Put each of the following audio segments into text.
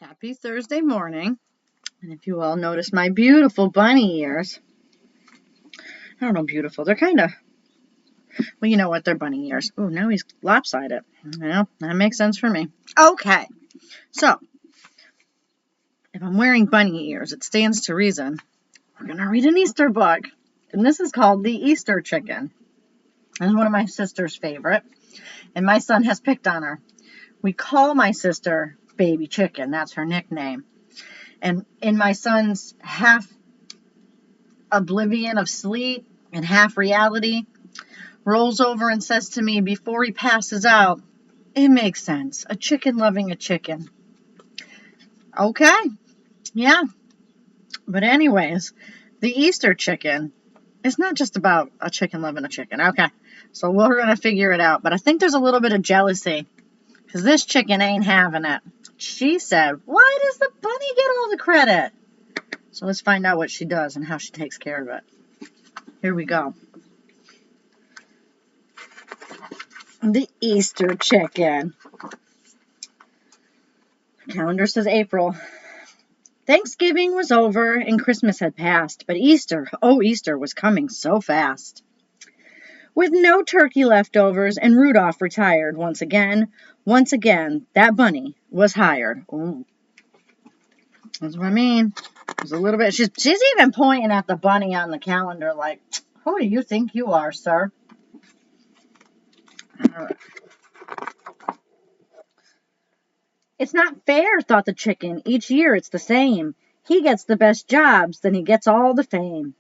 Happy Thursday morning. And if you all notice my beautiful bunny ears, I don't know, beautiful. They're kind of, well, you know what? They're bunny ears. Oh, now he's lopsided. Well, that makes sense for me. Okay. So, if I'm wearing bunny ears, it stands to reason. We're going to read an Easter book. And this is called The Easter Chicken. It's one of my sister's favorite. And my son has picked on her. We call my sister Baby Chicken. That's her nickname. And in my son's half oblivion of sleep and half reality, rolls over and says to me before he passes out, "It makes sense. A chicken loving a chicken." Okay, yeah. But anyways, the Easter chicken is not just about a chicken loving a chicken. Okay, so we're going to figure it out. But I think there's a little bit of jealousy because this chicken ain't having it. She said, "Why does the bunny get all the credit?" So let's find out what she does and how she takes care of it. Here we go. The Easter chicken. Calendar says April. Thanksgiving was over and Christmas had passed, but Easter, oh Easter, was coming so fast. With no turkey leftovers and Rudolph retired once again, that bunny was hired. Ooh. That's what I mean. There's a little bit. She's even pointing at the bunny on the calendar like, "Who do you think you are, sir?" All right. It's not fair, thought the chicken. Each year it's the same. He gets the best jobs, then he gets all the fame.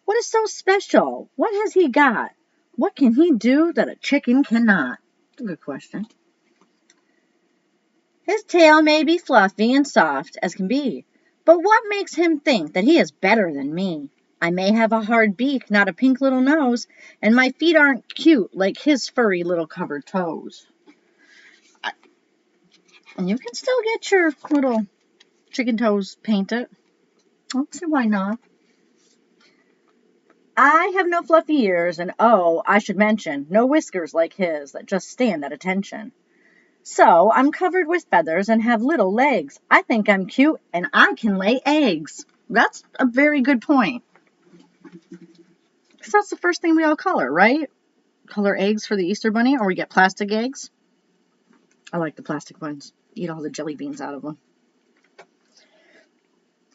What is so special? What has he got? What can he do that a chicken cannot? That's a good question. His tail may be fluffy and soft as can be, but what makes him think that he is better than me? I may have a hard beak, not a pink little nose, and my feet aren't cute like his furry little covered toes. And you can still get your little chicken toes painted. I don't see why not. I have no fluffy ears, and oh, I should mention, no whiskers like his that just stand at attention. So I'm covered with feathers and have little legs. I think I'm cute, and I can lay eggs. That's a very good point. Because that's the first thing we all color, right? Color eggs for the Easter Bunny, or we get plastic eggs. I like the plastic ones. Eat all the jelly beans out of them.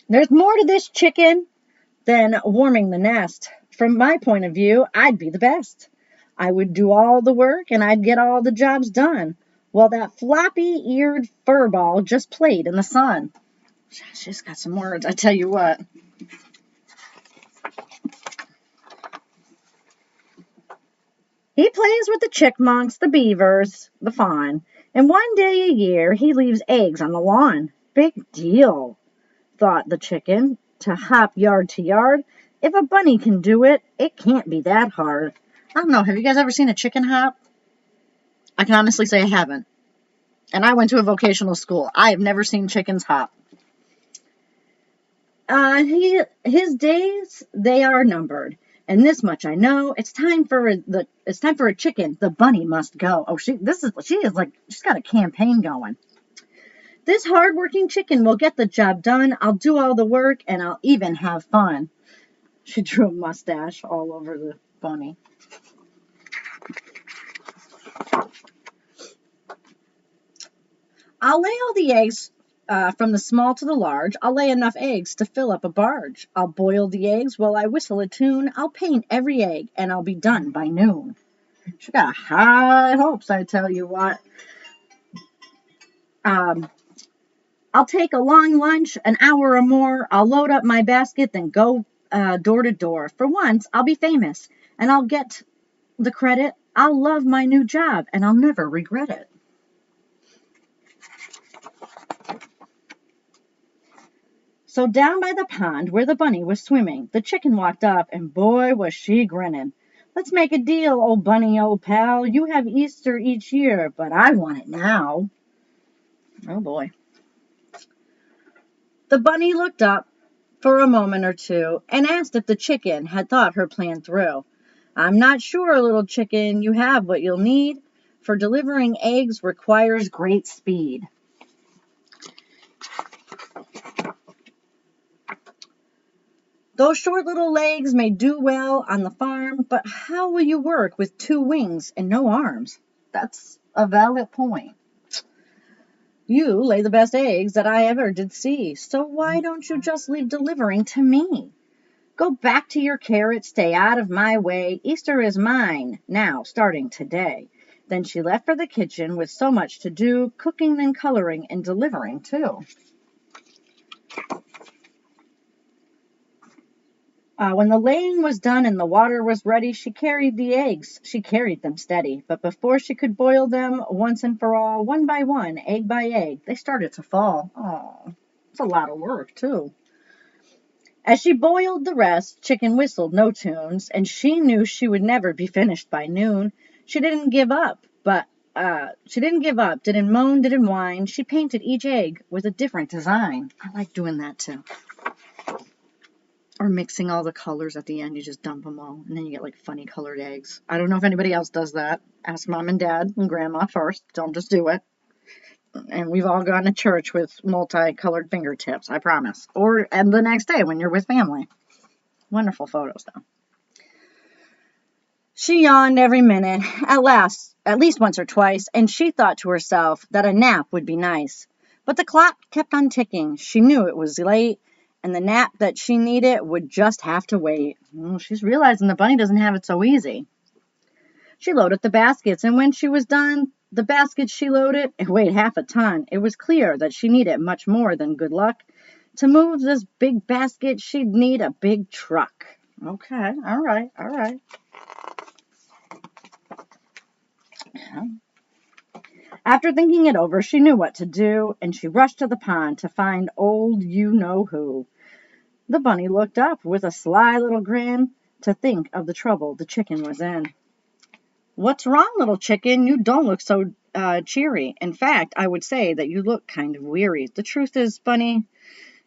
There's more to this chicken than warming the nest. From my point of view, I'd be the best. I would do all the work and I'd get all the jobs done, while that floppy-eared furball just played in the sun. She's got some words, I tell you what. He plays with the chickmunks, the beavers, the fawn, and one day a year he leaves eggs on the lawn. Big deal, thought the chicken, to hop yard to yard. If a bunny can do it, it can't be that hard. I don't know, have you guys ever seen a chicken hop? I can honestly say I haven't. And I went to a vocational school. I have never seen chickens hop. His days, they are numbered. And this much I know, it's time for a chicken. The bunny must go. Oh, she's got a campaign going. This hard-working chicken will get the job done. I'll do all the work, and I'll even have fun. She drew a mustache all over the bunny. I'll lay all the eggs from the small to the large. I'll lay enough eggs to fill up a barge. I'll boil the eggs while I whistle a tune. I'll paint every egg, and I'll be done by noon. She got high hopes, I tell you what. I'll take a long lunch, an hour or more. I'll load up my basket, then go door to door. For once, I'll be famous, and I'll get the credit. I'll love my new job, and I'll never regret it. So down by the pond where the bunny was swimming, the chicken walked up, and boy, was she grinning. Let's make a deal, old bunny, old pal. You have Easter each year, but I want it now. Oh, boy. The bunny looked up for a moment or two and asked if the chicken had thought her plan through. I'm not sure, little chicken, you have what you'll need, for delivering eggs requires great speed. Those short little legs may do well on the farm, but how will you work with 2 wings and no arms? That's a valid point. You lay the best eggs that I ever did see, so why don't you just leave delivering to me? Go back to your carrots, stay out of my way. Easter is mine, now, starting today. Then she left for the kitchen with so much to do, cooking and coloring and delivering too. When the laying was done and the water was ready, she carried the eggs. She carried them steady. But before she could boil them once and for all, one by one, egg by egg, they started to fall. Oh, it's a lot of work, too. As she boiled the rest, Chicken whistled no tunes, and she knew she would never be finished by noon. She didn't give up, didn't moan, didn't whine. She painted each egg with a different design. I like doing that, too. Or mixing all the colors at the end. You just dump them all, and then you get like funny colored eggs. I don't know if anybody else does that. Ask mom and dad and grandma first. Don't just do it. And we've all gone to church with multicolored fingertips, I promise. And the next day when you're with family. Wonderful photos, though. She yawned every minute, at least once or twice, and she thought to herself that a nap would be nice. But the clock kept on ticking. She knew it was late, and the nap that she needed would just have to wait. Well, she's realizing the bunny doesn't have it so easy. She loaded the baskets, and when she was done, the baskets she loaded, it weighed half a ton. It was clear that she needed much more than good luck. To move this big basket, she'd need a big truck. Okay, all right. After thinking it over, she knew what to do, and she rushed to the pond to find old you-know-who. The bunny looked up with a sly little grin to think of the trouble the chicken was in. What's wrong, little chicken? You don't look so cheery. In fact, I would say that you look kind of weary. The truth is, Bunny,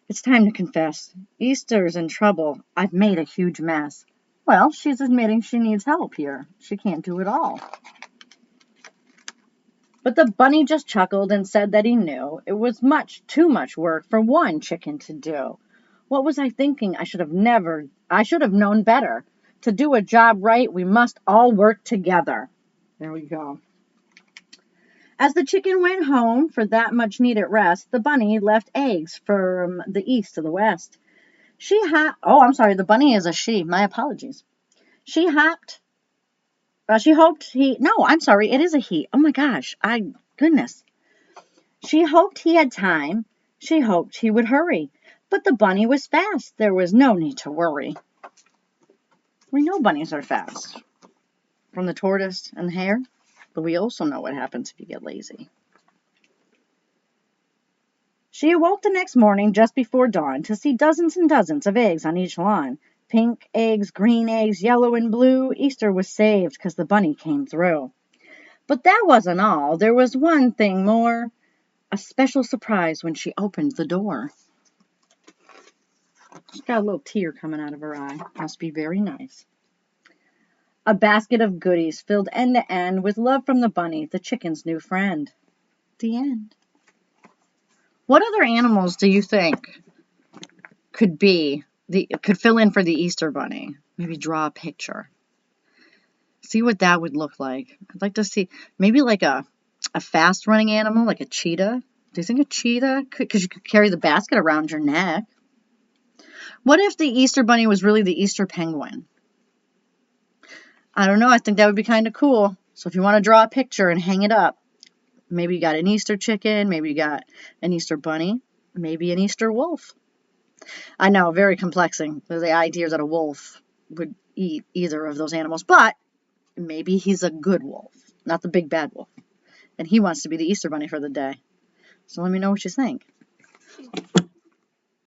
it's time to confess. Easter's in trouble. I've made a huge mess. Well, she's admitting she needs help here. She can't do it all. But the bunny just chuckled and said that he knew it was too much work for one chicken to do. What was I thinking? I should have known better. To do a job right, we must all work together. There we go. As the chicken went home for that much needed rest, the bunny left eggs from the east to the west. The bunny is a she. My apologies. It is a he. Oh my gosh. Goodness. She hoped he had time. She hoped he would hurry. But the bunny was fast. There was no need to worry. We know bunnies are fast. From the tortoise and the hare. But we also know what happens if you get lazy. She awoke the next morning just before dawn to see dozens and dozens of eggs on each lawn. Pink eggs, green eggs, yellow and blue. Easter was saved because the bunny came through. But that wasn't all. There was one thing more. A special surprise when she opened the door. She's got a little tear coming out of her eye. Must be very nice. A basket of goodies filled end to end with love from the bunny, the chicken's new friend. The end. What other animals do you think could fill in for the Easter bunny? Maybe draw a picture. See what that would look like. I'd like to see maybe like a fast running animal, like a cheetah. Do you think a cheetah because you could carry the basket around your neck? What if the Easter bunny was really the Easter penguin? I don't know. I think that would be kind of cool. So if you want to draw a picture and hang it up, maybe you got an Easter chicken, maybe you got an Easter bunny, maybe an Easter wolf. I know, very complexing. The idea that a wolf would eat either of those animals, but maybe he's a good wolf, not the big bad wolf. And he wants to be the Easter bunny for the day. So let me know what you think.